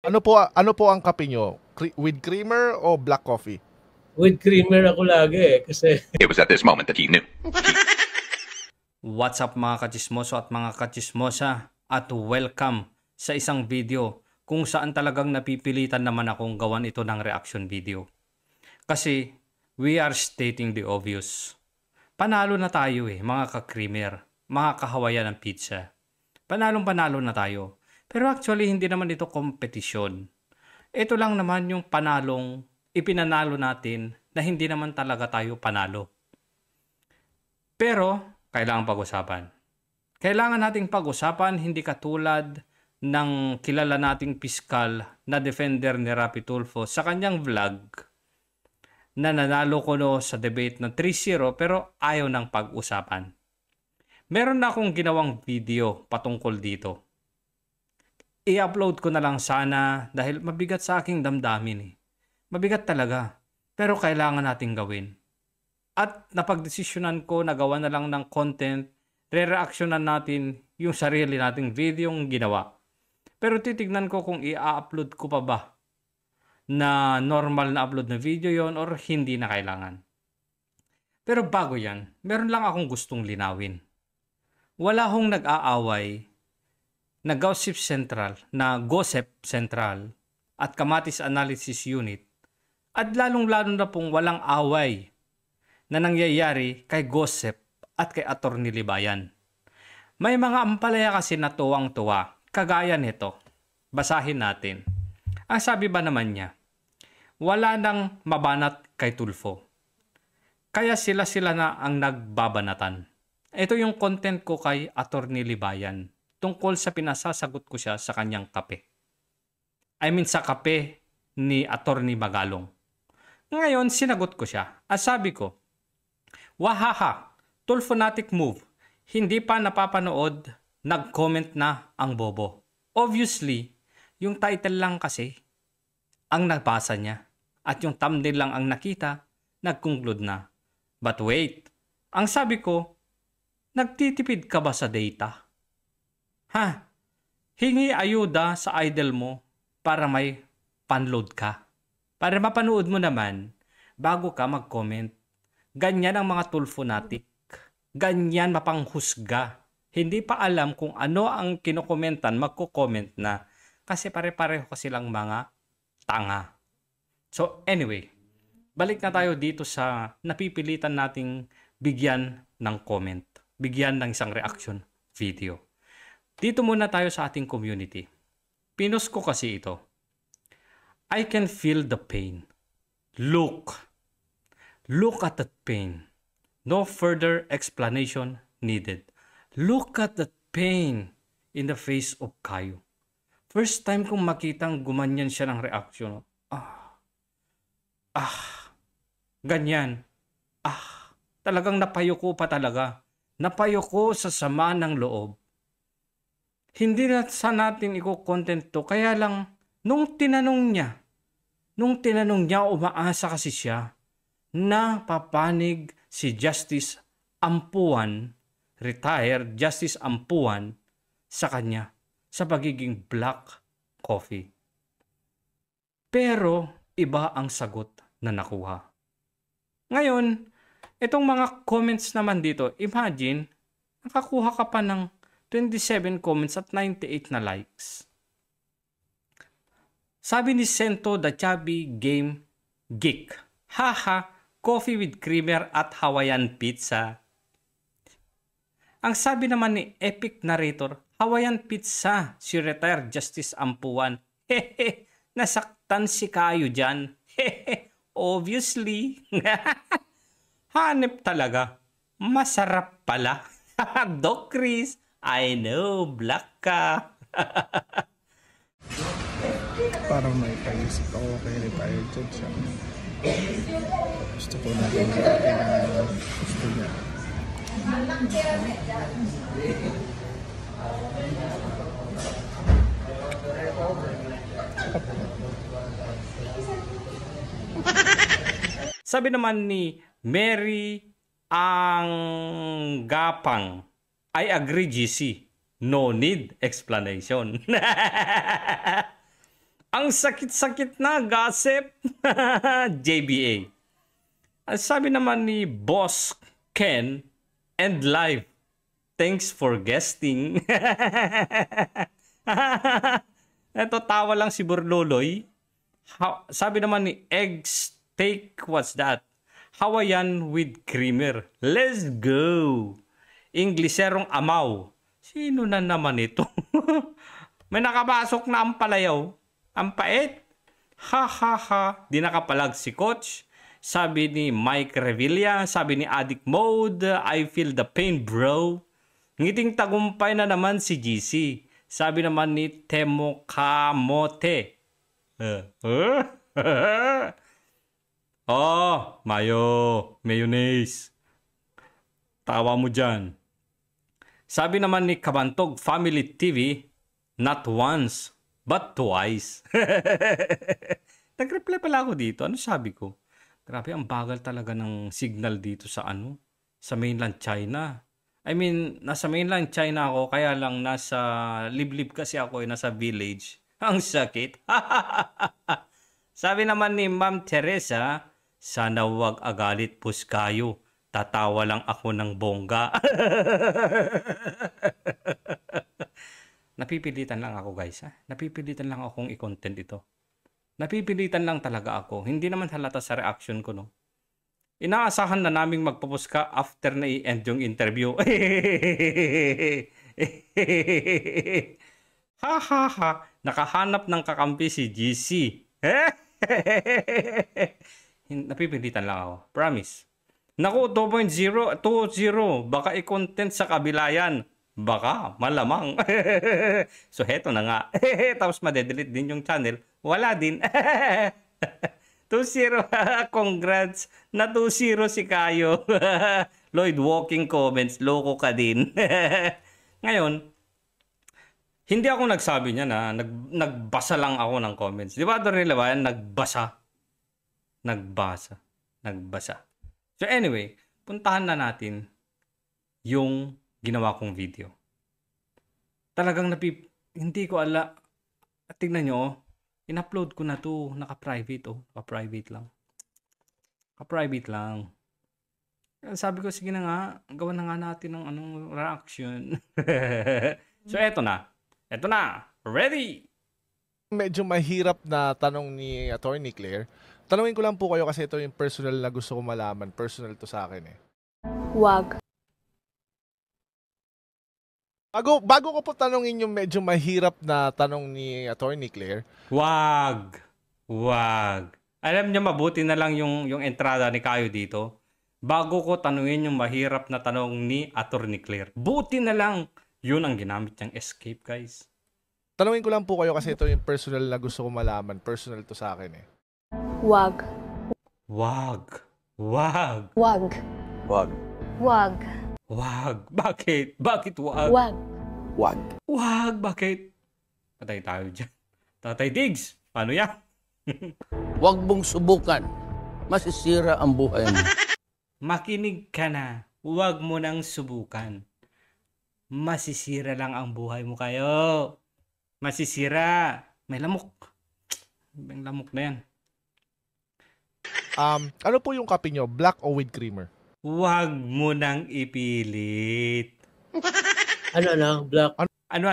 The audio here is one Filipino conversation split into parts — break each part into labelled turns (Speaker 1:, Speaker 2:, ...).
Speaker 1: ano po ang kape nyo? With creamer o black coffee?
Speaker 2: With creamer ako lagi kasi
Speaker 3: It was at this moment that he knew.
Speaker 4: What's up mga kachismoso at mga kachismosa, at welcome sa isang video kung saan talagang napipilitan naman akong gawan ito ng reaction video. Kasi we are stating the obvious. Panalo na tayo mga ka-creamer, mga kahawayan ng pizza. Panalong-panalo na tayo. Pero actually hindi naman ito kompetisyon. Ito lang naman yung panalong ipinanalo natin na hindi naman talaga tayo panalo. Pero kailangan pag-usapan. Kailangan nating pag-usapan, hindi katulad ng kilala nating piskal na defender ni Rapi Tulfo sa kanyang vlog na nanalo ko sa debate ng 3-0 pero ayaw ng pag-usapan. Meron na akong ginawang video patungkol dito. I-upload ko na lang sana dahil mabigat sa aking damdamin Mabigat talaga, pero kailangan nating gawin. At napagdesisyonan ko na gawa na lang ng content, re-reactionan natin yung sarili nating video yung ginawa. Pero titignan ko kung i-upload ko pa ba na normal na upload na video yon or hindi na kailangan. Pero bago yan, meron lang akong gustong linawin. Wala hong nag-aaway na Gossip Central at Kamatis Analysis Unit at lalong-lalo na pong walang away na nangyayari kay Gossip at kay Atty. Libayan. May mga ampalaya kasi na tuwang-tuwa, kagaya nito. Basahin natin. Ang sabi ba naman niya, wala nang mabanat kay Tulfo. Kaya sila na ang nagbabanatan. Ito yung content ko kay Atty. Libayan tungkol sa pinasasagot ko siya sa kanyang kape. Sa kape ni Atty. Magalong. Ngayon, sinagot ko siya at sabi ko, wahaha, Tulfonatic move. Hindi pa napapanood, nag-comment na ang bobo. Obviously, yung title lang kasi ang nabasa niya at yung thumbnail lang ang nakita, nag-conclude na. But wait, ang sabi ko, nagtitipid ka ba sa data? Hingi ayuda sa idol mo para may panload ka. Para mapanood mo naman bago ka mag-comment. Ganyan ang mga Tulfonatic. Ganyan mapanghusga. Hindi pa alam kung ano ang kinokomentan, magko-comment na. Kasi pare-pareho silang mga tanga. So anyway, balik na tayo dito sa napipilitan nating bigyan ng comment. Bigyan ng isang reaction video. Dito muna tayo sa ating community. Pinost ko kasi ito. I can feel the pain. Look at that pain. No further explanation needed. Look at that pain in the face of Kayo. First time kong makitang gumanyan siya ng reaction. Ganyan. Talagang napayuko pa talaga. Napayuko sa sama ng loob. Hindi na sa natin i-content to. Kaya lang, nung tinanong niya, umaasa kasi siya na papanig si Justice Ampuan, retired Justice Ampuan, sa kanya sa pagiging black coffee. Pero iba ang sagot na nakuha. Ngayon, itong mga comments naman dito, imagine, nakakuha ka pa ng 27 comments at 98 na likes. Sabi ni Sento the Chubby Game Geek, haha, coffee with creamer at Hawaiian pizza. Ang sabi naman ni Epic Narrator, Hawaiian pizza, si retired Justice Ampuan. Hehe, nasaktan si Kayo dyan. Hehe, obviously. Hanep talaga. Masarap pala. Doc Chris, I know, black ka.
Speaker 5: Parang may paisip ako kay retired judge siya. Gusto ko na rin sa akin na gusto niya.
Speaker 4: Sabi naman ni Mary ang Gapang, I agree GC. No need explanation. Ang sakit-sakit na gossip. JBA. Ang sabi naman ni Boss Ken and Live, thanks for guesting. Ito, tawa lang si Burloloy. Sabi naman ni Egg Steak, what's that? Hawaiian with creamer. Let's go. Ingleserong amaw. Sino na naman ito? May nakapasok na ang palayaw. Ang pait. Ha ha ha. Di nakapalag si Coach. Sabi ni Mike Revilla. Sabi ni Addict Mode. I feel the pain, bro. Ngiting tagumpay na naman si GC. Sabi naman ni Temo Kamote. Oh, mayo. Mayonnaise. Tawa mo dyan. Sabi naman ni Kabantog Family TV, not once, but twice. Nag-reply pala ako dito. Ano sabi ko? Grabe, ang bagal talaga ng signal dito sa sa mainland China. I mean, nasa mainland China ako, kaya lang nasa liblib kasi ako, nasa village. Ang sakit. Sabi naman ni Ma'am Teresa, sana wag agalit puskayo. Tatawa lang ako ng bongga. Napipilitan lang ako, guys. Ha? Napipilitan lang akong i-content ito. Napipilitan lang talaga ako. Hindi naman halata sa reaction ko, no? Inaasahan na naming magpupuska after na i-end yung interview. Ha ha ha. Nakahanap ng kakampi si GC. Napipilitan lang ako. Promise. Naku, 2.0, 2.0. Baka i-content sa kabilayan. Baka, malamang. So, heto na nga. Tapos madedelete din yung channel. Wala din. 2.0. Congrats. Na 2.0 si Kayo. Lloyd, walking comments. Loko ka din. Ngayon, hindi ako nagsabi niya na nagbasa lang ako ng comments. Di ba ito nila ba? Nagbasa. So anyway, puntahan na natin yung ginawa kong video. Talagang hindi ko ala. Tingnan nyo, in-upload ko na to. Naka-private, Naka-private lang. Sabi ko, sige na nga, gawan na nga natin ng reaction. So eto na. Ready?
Speaker 1: Medyo mahirap na tanong ni Attorney Claire. Tanungin ko lang po kayo kasi ito yung personal na gusto ko malaman. Personal to sa akin eh.
Speaker 3: Wag.
Speaker 1: Bago ko po tanungin yung medyo mahirap na tanong ni Attorney Claire.
Speaker 4: Wag. Alam niyo, mabuti na lang yung entrada ni Kayo dito. Bago ko tanungin yung mahirap na tanong ni Attorney Claire. Buti na lang. Yun ang ginamit niyang escape, guys.
Speaker 1: Tanungin ko lang po kayo kasi ito yung personal na gusto ko malaman. Personal to sa akin eh.
Speaker 3: Wag.
Speaker 4: Bakit? Bakit wag? Wag. Bakit? Patay tayo dyan. Tatay Diggs, paano yan?
Speaker 6: Huwag mong subukan. Masisira ang buhay mo.
Speaker 4: Makinig ka na. Huwag mo nang subukan. Masisira lang ang buhay mo, Kayo. Masisira. May lamok. May lamok na yan.
Speaker 1: Ano po yung kape nyo? Black o with creamer?
Speaker 4: Huwag mo nang ipilit.
Speaker 2: Black.
Speaker 4: Ano,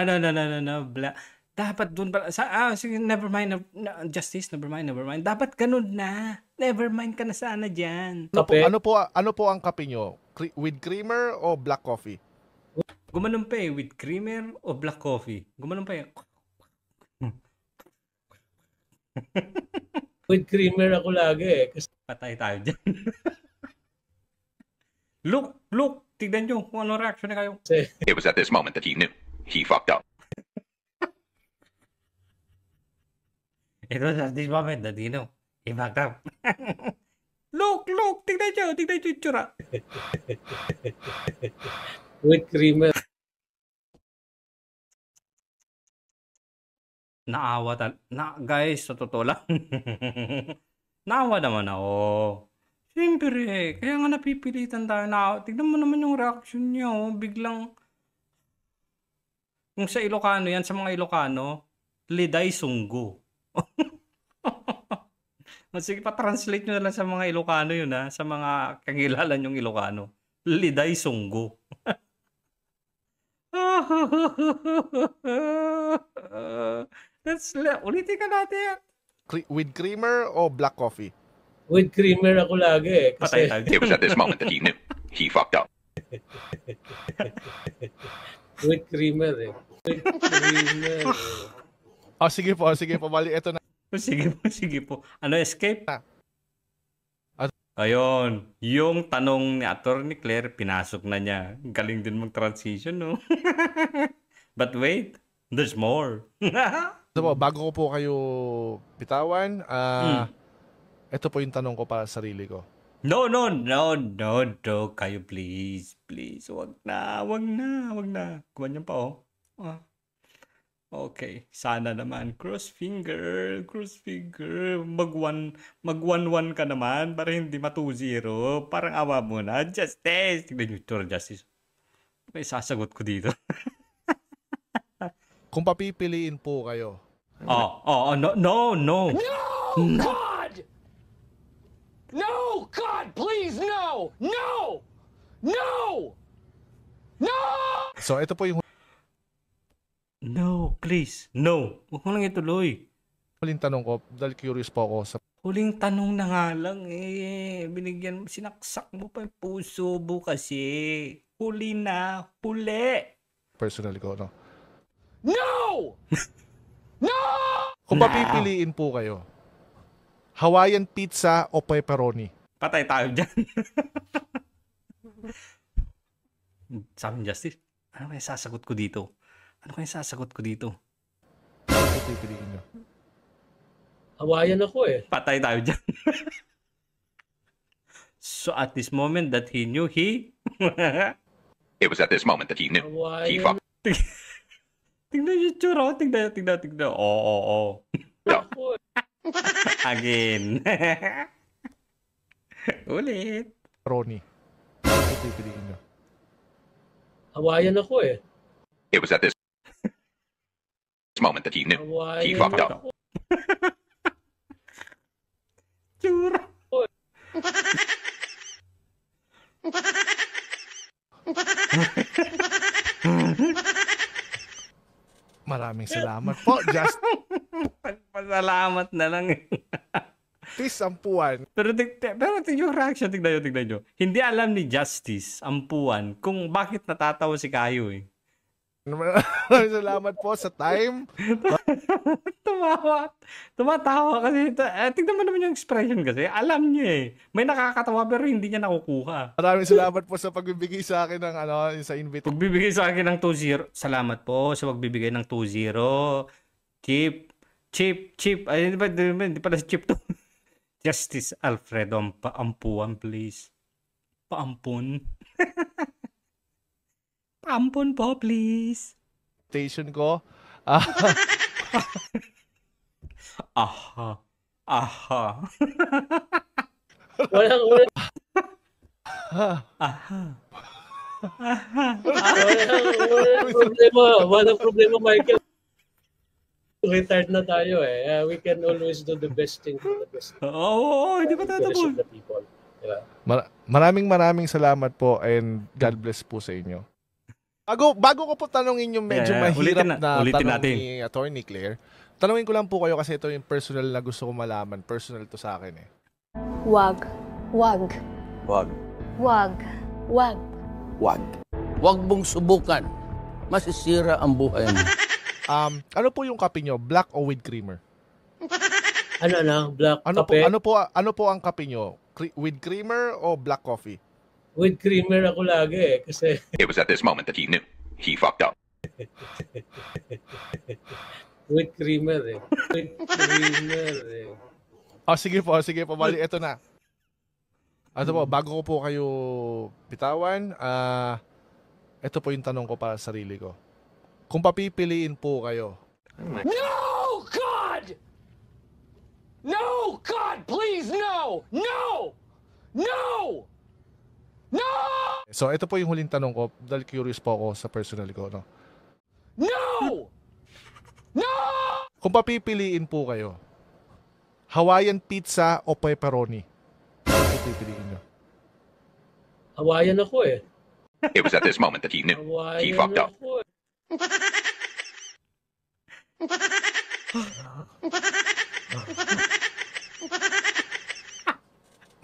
Speaker 4: black. Dapat dun pala. Sige, never mind. Justice, never mind. Dapat ganun na. Never mind ka na sana dyan.
Speaker 1: Ano po ang kape nyo? With creamer o black coffee?
Speaker 4: Gumanon pa with creamer o black coffee? Gumanon pa
Speaker 2: With creamer ako lagi kasi
Speaker 4: patay tayo dyan. Look, tignan nyo kung ano reaction na Kayo.
Speaker 7: It was at this moment that he knew. He fucked up.
Speaker 4: It was at this moment that he knew. He fucked up. Look, tignan nyo yung tsura.
Speaker 2: with creamer.
Speaker 4: Naawa guys, sa totoo lang. Naawa naman ako. Siyempre, kaya nga napipilitan tayo na. Tignan mo naman yung reaction niya, biglang. Kung sa Ilocano yan, sa mga Ilocano, liday sunggo. Sige, pa-translate nyo na lang sa mga Ilocano yun, ha? Sa mga kagilalan yung Ilocano. Liday Sunggo. Ulitin ka natin.
Speaker 1: With creamer o black coffee?
Speaker 2: With creamer ako lagi eh.
Speaker 4: Patay
Speaker 2: Kasi
Speaker 4: tayo.
Speaker 7: It was at this moment that he knew. He fucked up.
Speaker 2: with creamer eh. With creamer eh.
Speaker 1: Oh, sige po, bali, ito na.
Speaker 4: Sige po. Ano, escape?
Speaker 1: At-
Speaker 4: Ayun, yung tanong ni Atty. Claire, pinasok na niya. Galing din mag-transition, no? But wait, there's more.
Speaker 1: Ito po, bago ko po kayo bitawan, ito po yung tanong ko para sa sarili ko.
Speaker 4: No. Kayo, please. Please, wag na. Gumanyan pa, oh. Okay, sana naman. Cross finger. Mag-1-1 ka naman para hindi ma-2-0. Parang awa mo na. Justice. Tignan nyo ito, Justice. May sasagot ko dito.
Speaker 1: Kung papipiliin po kayo,
Speaker 4: No!
Speaker 8: God! No! God, please, no! No! No! No!
Speaker 1: so ito po yung
Speaker 4: No, please. No. Huwag mo lang ituloy.
Speaker 1: huling tanong ko, dahil curious po ako sa
Speaker 4: Huling tanong na nga lang eh. Binigyan mo, sinaksak mo pa yung puso mo kasi. Huli na. Huli.
Speaker 1: personal ko, no?
Speaker 8: No! No!
Speaker 1: Kung papipiliin po kayo, Hawaiian pizza o pepperoni?
Speaker 4: Patay tayo dyan. Sabi ni Justice, ano kaya sasagot ko dito? Ano
Speaker 1: Ano po pipiliin nyo?
Speaker 2: Hawaiian ako eh.
Speaker 4: Patay tayo dyan. So at this moment that he knew,
Speaker 7: It was at this moment that he knew. He
Speaker 2: Hawaiian
Speaker 7: fucked
Speaker 4: Tingnan yung tsura. Tingnan. Oo.
Speaker 2: ako eh.
Speaker 4: Again. Ulit.
Speaker 1: Pepperoni. Ano po pipiliin nyo?
Speaker 2: Hawaiian ako eh.
Speaker 7: It was at this moment that he knew. He
Speaker 2: Hawaiian
Speaker 7: fucked up.
Speaker 2: ako.
Speaker 4: Tsura.
Speaker 1: Maraming salamat po. Just
Speaker 4: Pasalamat na lang eh.
Speaker 1: peace, ampuan.
Speaker 4: Pero yung reaction, tignan nyo. Hindi alam ni Justice, ampuan, kung bakit natatawa si Kayo eh.
Speaker 1: Maraming salamat po sa time.
Speaker 4: Tumatawa kasi. Tignan mo naman yung expression kasi. Alam niya eh. May nakakatawa pero hindi niya nakukuha.
Speaker 1: Maraming salamat po sa pagbibigay sa akin ng sa invite.
Speaker 4: Pagbibigay sa akin ng 2-0. Salamat po sa pagbibigay ng 2-0. Chip. Ay, hindi pala si Chip to. Justice Alfredo, ampuan please. Paampun. Paampun po please.
Speaker 1: Station ko.
Speaker 4: Aha.
Speaker 2: Walang problema, Michael. Retired na tayo eh. We can always do the best thing for the best
Speaker 4: Hindi pa
Speaker 2: interest
Speaker 4: tatapon.
Speaker 2: of the people. Diba?
Speaker 1: Maraming salamat po and God bless po sa inyo. Bago ko po tanongin yung medyo mahirap na
Speaker 4: ulitin
Speaker 1: tanong
Speaker 4: natin.
Speaker 1: ni Atty. Claire, tanongin ko lang po kayo kasi ito yung personal na gusto ko malaman. Personal to sa akin eh.
Speaker 3: Wag.
Speaker 6: Wag.
Speaker 3: Wag.
Speaker 6: Wag mong subukan. Masisira ang buhay mo.
Speaker 1: Ano po yung kape nyo? Black o with creamer?
Speaker 2: Black
Speaker 1: Ano
Speaker 2: kape?
Speaker 1: ano po ang kape nyo? With creamer o black coffee?
Speaker 2: With creamer ako lagi eh. Kasi
Speaker 7: It was at this moment that he knew. He fucked up.
Speaker 2: with creamer eh. With creamer eh.
Speaker 1: Oh, sige po. Bali, ito na. Ano po, bago ko po kayo bitawan, ito po yung tanong ko para sa sarili ko. Kung papipiliin po kayo,
Speaker 8: No! God! No! God, please, no! No! No! No!
Speaker 1: so ito po yung huling tanong ko dahil curious po ako sa personal ko, no?
Speaker 8: No! No!
Speaker 1: Kung papipiliin po kayo, Hawaiian pizza o pepperoni? Ano po pipiliin nyo?
Speaker 2: Hawaiian ako eh.
Speaker 7: It was at this moment that he knew he
Speaker 2: Hawaiian
Speaker 7: fucked up.
Speaker 2: ako eh.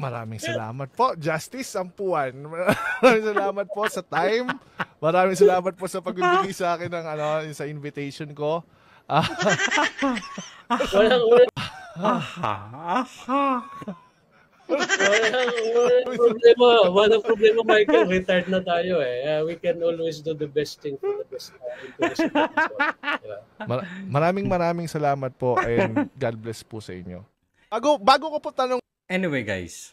Speaker 1: Maraming salamat po, Justice Sampuan. Maraming salamat po sa time. Maraming salamat po sa pagbibigay sa akin ng sa invitation ko.
Speaker 2: Walang problema. Walang problema, Michael. Retired na tayo eh. We can always do the best thing for the best interest of the people. Diba?
Speaker 1: Maraming salamat po and God bless po sa inyo. Bago ko po tanong.
Speaker 4: Anyway guys,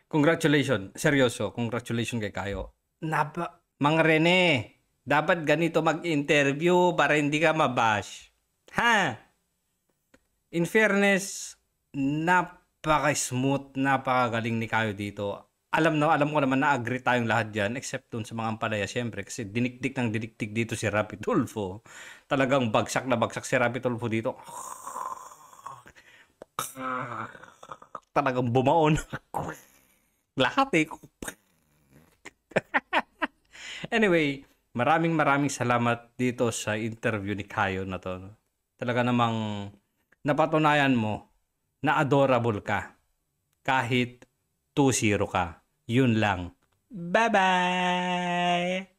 Speaker 4: congratulations. Seryoso, congratulations kay Kayo. Mga Rene, dapat ganito mag-interview para hindi ka mabash. Ha? In fairness, napaka-smooth, napakagaling ni Kayo dito. Alam ko naman na agree tayong lahat dyan, except dun sa mga ampalaya, syempre, kasi dinikdik dito si Rapi Tulfo. Talagang bagsak na bagsak si Rapi Tulfo dito. Talagang bumaon. Lahat eh. Anyway, maraming salamat dito sa interview ni Kayo na to. Talaga namang napatunayan mo na adorable ka. Kahit 2-0 ka. Yun lang. Bye-bye!